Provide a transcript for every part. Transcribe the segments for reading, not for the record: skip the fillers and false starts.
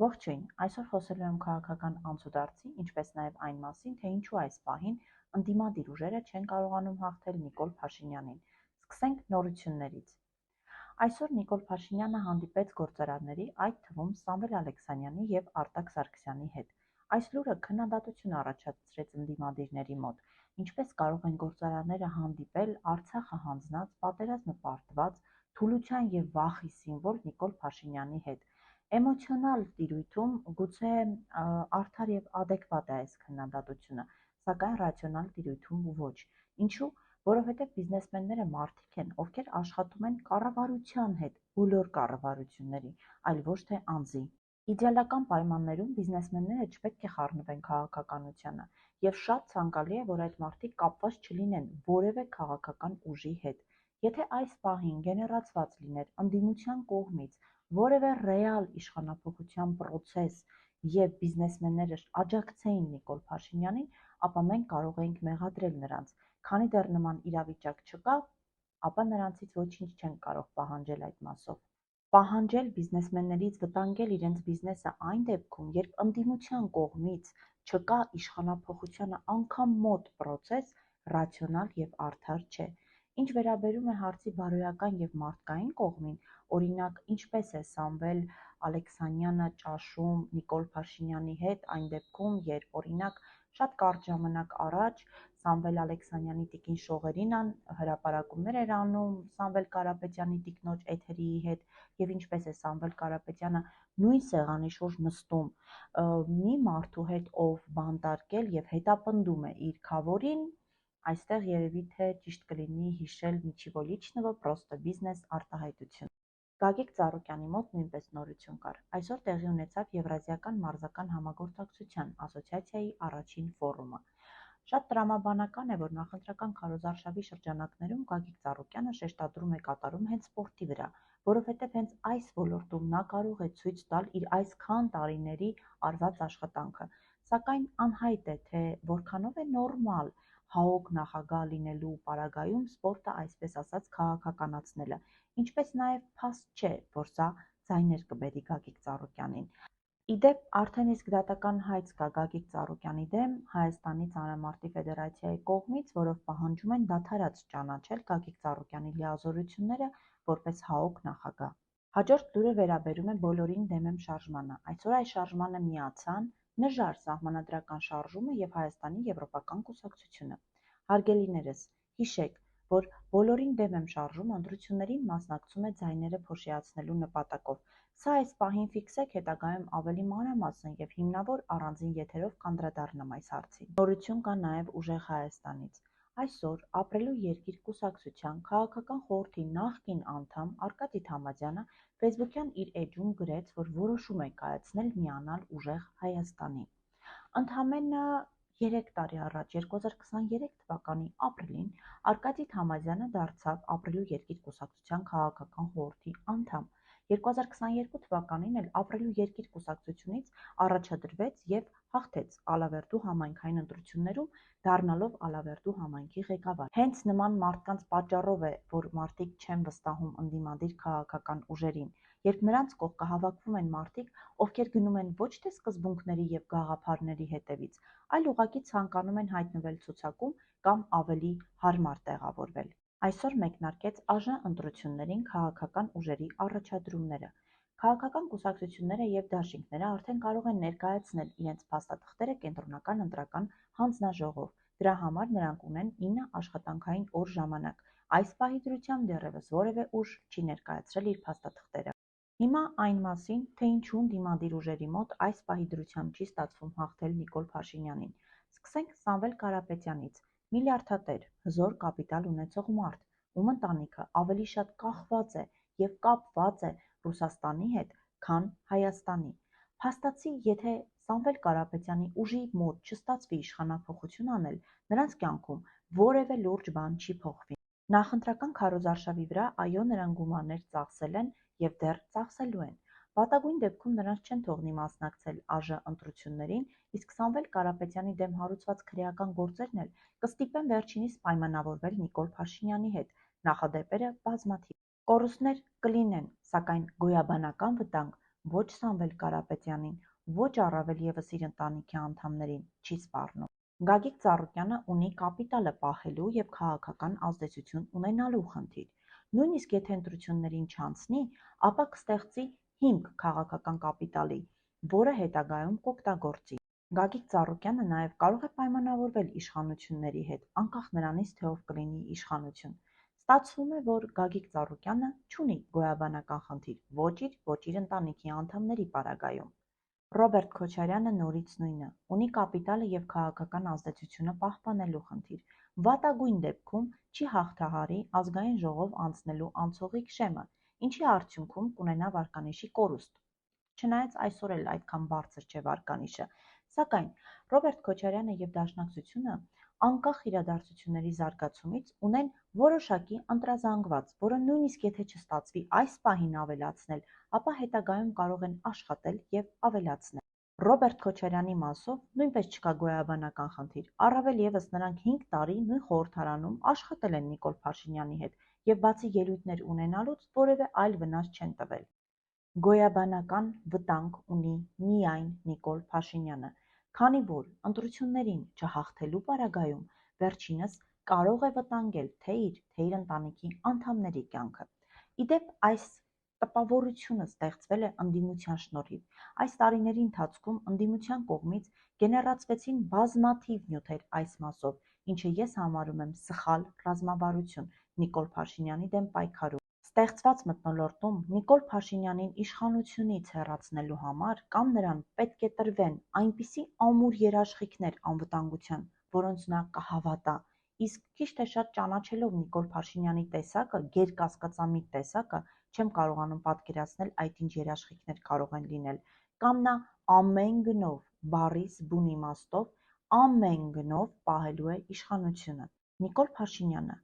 Ողջույն, այսօր խոսելու եմ քաղաքական անցուդարձի, ինչպես նաև այն մասին, թե ինչու այս պահին ընդդիմադիր ուժերը չեն կարողանում հաղթել Նիկոլ Փաշինյանին։ Սկսենք նորություններից։ Այսօր Նիկոլ Փաշինյանը հանդիպեց գործարանների, այդ թվում Սամվել Ալեքսանյանի եւ Արտակ Սարգսյանի հետ։ Այս լուրը քննադատություն առաջացրեց ընդդիմադիրների մոտ։ Ինչպես կարող են գործարանները հանդիպել Արցախը հանձնած, պատերազմը պարտված, թուլության եւ վախի սիմվոլ Նիկոլ Փաշինյանի հետ։ Էմոցիոնալ տիրույթում գուցե արդար եւ adekvat է այս քննադատությունը, սակայն ռացիոնալ տիրույթում ոչ։ Ինչու՞, որովհետեւ բիզնեսմենները մարդիկ են, ովքեր աշխատում են կառավարության հետ, բոլոր կառավարությունների, այլ ոչ թե անձի։ Իդեալական պայմաններում բիզնեսմենները չպետք է խառնվեն քաղաքականությանը, եւ շատ ցանկալի է, որ այդ մարդիկ կապված չլինեն որևէ քաղաքական ուժի հետ։ Եթե այս պահին գեներացված լիներ ընդդիմության կողմից որևէ ռեալ իշխանափոխության պրոցես եւ բիզնեսմենները աջակցեին Նիկոլ Փաշինյանին, ապա մենք կարող էինք մեղադրել նրանց։ Քանի դեռ նման իրավիճակ չկա, ապա նրանցից ոչինչ չենք կարող պահանջել այդ մասով։ Պահանջել բիզնեսմեններից վտանգել իրենց բիզնեսը այն դեպքում, երբ ընդդիմության կողմից չկա իշխանափոխությանը անգամ մոտ պրոցես, ռացիոնալ եւ արդար չէ։ Ինչ վերաբերում է հարցի բարոյական եւ մարդկային կողմին, օրինակ, ինչպես է Սամվել Ալեքսանյանը ճաշում Նիկոլ Փաշինյանի հետ այն դեպքում, երբ օրինակ շատ կարճ ժամանակ առաջ Սամվել Ալեքսանյանի տիկին Շողերին հրապարակումներ էր անում Սամվել Կարապետյանի տիկնոջ Էթերիի հետ, եւ ինչպես է Սամվել Կարապետյանը նույն սեղանի շուրջ նստում մի մարդու հետ, ով բանտարկել եւ հետապնդում է իր քավորին, այստեղ երևի թե ճիշտ կլինի հիշել Նիչիվո լիչնովը պրոստո բիզնես արտահայտություն։ Գագիկ Ծառուկյանի մոտ նույնպես նորություն կար։ Այսօր տեղի ունեցավ Եվրազիական մարզական համագործակցության ասոցիացիայի առաջին ֆորումը։ Շատ տրամաբանական է, որ նախընտրական քարոզարշավի շրջանակներում Գագիկ Ծառուկյանը շեշտադրում է կատարում հենց սպորտի վրա, որովհետև հենց այս ոլորտում նա կարող է ցույց տալ իր այսքան տարիների արված աշխատանքը։ Սակայն անհայտ է, թե որքանով է նորմալ ՀԱՕԿ նախագահ լինելու պարագայում սպորտը այսպես ասած քաղաքականացնելը, ինչպես նաև փաստ չէ, որ սա ձայներ կբերի Գագիկ Ծառուկյանին։ Իդեպ, արդեն իսկ դատական հայց կա Գագիկ Ծառուկյանի դեմ Հայաստանի Ծանրամարտի ֆեդերացիայի կողմից, որով պահանջում են դադարած ճանաչել Գագիկ Ծառուկյանի լիազորությունները որպես ՀԱՕԿ նախագահ։ Հաջորդ լուրը վերաբերում է բոլորին դեմ եմ շարժմանը։ Այսօր այս շարժմանը միացան ՆԺԱՐ սահմանադրական շարժումը եւ Հայաստանի Եվրոպական կուսակցությունը։ Հարգելիներս, հիշեք, որ բոլորին դեմ եմ շարժումը ընտրություններին մասնակցում է ձայները փոշիացնելու նպատակով։ Սա այս պահին ֆիքսեք, հետագայում ավելի մանրամասն եւ հիմնավոր առանձին եթերով կանդրադառնամ այս հարցին։ Նորություն կա նաեւ ուժեղ Հայաստանից։ Այսօր Ապրելու երկիր կուսակցության քաղաքական խորհրդի նախկին անդամ Արկադի Թամադյանը ֆեյսբուքյան իր էջում գրեց, որ որոշում է կայացնել միանալ ուժեղ Հայաստանի։ Ընդամենը 3 տարի առաջ 2023 թվականի ապրիլին Արկադի Թամադյանը դարձավ Ապրելու երկիր կուսակցության քաղաքական խորհրդի անդամ։ 2022 թվականին էլ Ապրելու երկիր կուսակցությունից առաջադրվեց եւ հաղթեց Ալավերդու համայնքային ընտրություններում, դառնալով Ալավերդու համայնքի ղեկավար։ Հենց նման մարդկանց պատճառով է, որ մարդիկ չեն վստահում ընդդիմադիր քաղաքական ուժերին, երբ նրանց կողքը հավաքվում են մարդիկ, ովքեր գնում են ոչ թե սկզբունքների եւ գաղափարների հետևից, այլ ուղղակի ցանկանում են հայտնվել ցուցակում կամ ավելի հարմար տեղավորվել։ Այսօր մեկնարկեց ԱԺ ընտրություններին քաղաքական ուժերի առաջադրումները։ Քաղաքական կուսակցությունները եւ դաշինքները արդեն կարող են ներկայացնել իրենց փաստաթղթերը կենտրոնական ընտրական հանձնաժողով։ Դրա համար նրանք ունեն 9 աշխատանքային օր ժամանակ։ Այս պահի դրությամբ դեռևս որևէ ուժ չի ներկայացրել իր փաստաթղթերը։ Հիմա այն մասին, թե ինչու ընդդիմադիր ուժերի մոտ այս պահի դրությամբ չի ստացվում հաղթել Նիկոլ Փաշինյանին։ Սկսենք Սամվել Կարապետյանից։ Միլիարդատեր, հզոր կապիտալ ունեցող մարդ, ում ընտանիքը ավելի շատ կախված է եւ կապված է Ռուսաստանի հետ, քան Հայաստանի։ Փաստացի, եթե Սամվել Կարապետյանի ուժի մոտ չստացվի իշխանափոխություն անել, նրանց կյանքում որևէ լուրջ բան չի փոխվի։ Նախընտրական քարոզարշավի վրա այո, նրանք գումարներ ծախսել են եւ դեռ ծախսելու են։ Վատագույն դեպքում նրանց չեն թողնի մասնակցել ԱԺ ընտրություններին, իսկ Սամվել Կարապետյանի դեմ հարուցված քրեական գործերն էլ կստիպեն վերջինիս պայմանավորվել Նիկոլ Փաշինյանի հետ, նախադեպերը բազմաթիվ։ Կորուստներ կլինեն, սակայն գոյաբանական վտանգ ոչ Սամվել Կարապետյանին, ոչ առավել ևս իր ընտանիքի անդամներին չի սպառնում։ Գագիկ Ծառուկյանը ունի կապիտալը պահելու և քաղաքական ազդեցություն ունենալու խնդիր։ Նույնիսկ եթե ընտրություններին չանցնի, ապա կստեղծի հիմք քաղաքական կապիտալի, որը հետագայում կօգտագործի։ Գագիկ Ծառուկյանը նաև կարող է պայմանավորվել իշխանությունների հետ, անկախ նրանից, թե ով կլինի իշխանություն։ Ստացվում է, որ Գագիկ Ծառուկյանը չունի գոյաբանական խնդիր ոչ իր, ոչ իր ընտանիքի անդամների պարագայում։ Ռոբերտ Քոչարյանը նորից նույնը, ունի կապիտալը և քաղաքական ազդեցությունը պահպանելու խնդիր։ Վատագույն դեպքում չի հաղթահարի ազգային ժողով անցնելու անցողիկ շեմը, ինչի արդյունքում կունենա վարկանիշի կորուստ։ Չնայած այսօր էլ այդքան բարձր չէ վարկանիշը, սակայն Ռոբերտ Քոչարյանը և Դաշնակցությունը անկախ իրադարձությունների զարգացումից ունեն որոշակի ընտրազանգված, որը նույնիսկ եթե չստացվի այս պահին ավելացնել, ապա հետագայում կարող են աշխատել և ավելացնել։ Ռոբերտ Քոչարյանի մասով նույնպես չկա գոյաբանական խնդիր, առավել ևս նրանք 5 տարի նույն խորհրդարանում աշխատել են Նիկոլ Փաշինյանի հետ և բացի ելույթներ ունենալուց որևէ այլ վնաս չեն տվել։ Գոյաբանական վտանգ ունի միայն Նիկոլ Փաշինյանը, քանի որ ընտրություններին չհաղթելու պարագայում վերջինս կարող է վտանգել թե իր ընտանիքի անդամների կյանքը։ Ի դեպ, այս տպավորությունը ստեղծվել է ընդդիմության շնորհիվ։ Այս տարիների ընթացքում ընդդիմության կողմից գեներացվեցին բազմաթիվ նյութեր այս մասով, ինչը ես համարում եմ սխալ ռազմավարություն Նիկոլ Փաշինյանի դեմ պայքարում։ Ստեղծված մթնոլորտում Նիկոլ Փաշինյանին իշխանությունից հեռացնելու համար կամ նրան պետք է տրվեն այնպիսի ամուր երաշխիքներ անվտանգության, որոնց նա կհավատա, իսկ քիչ թե շատ ճանաչելով Նիկոլ Փաշինյանի տեսակը, գերկասկածամիտ տեսակը, չեմ կարողանում պատկերացնել այդ ինչ երաշխիքներ կարող են լինել, կամ նա ամեն գնով, բառիս բուն իմաստով, ամեն գնով պահելու է իշխանությունը։ Նիկոլ Փաշինյանը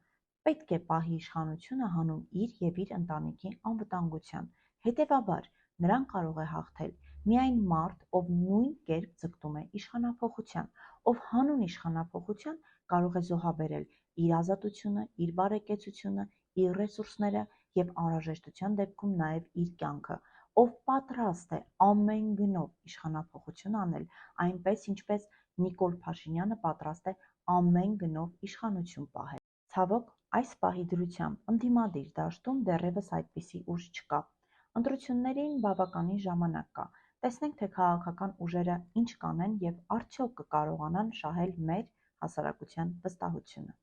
պետք է պահի իշխանությունը հանուն իր և իր ընտանիքի անվտանգության։ Հետևաբար, նրան կարող է հաղթել միայն մարդ, ով նույն կերպ ձգտում է իշխանափոխության, ով հանուն իշխանափոխության կարող է զոհաբերել իր ազատությունը, իր բարեկեցությունը, իր ռեսուրսները և անհրաժեշտության դեպքում նաև իր կյանքը, ով պատրաստ է ամեն գնով իշխանափոխություն անել, այնպես ինչպես Նիկոլ Փաշինյանը պատրաստ է ամեն գնով իշխանություն պահել։ Ցավոք, այս պահի դրությամբ ընդդիմադիր դաշտում դեռևս այդպիսի ուժ չկա։ Ընտրություններին բավականին ժամանակ կա։ Տեսնենք, թե քաղաքական ուժերը ինչ կանեն և արդյոք կկարողանան շահել մեր հասարակության վստահությունը։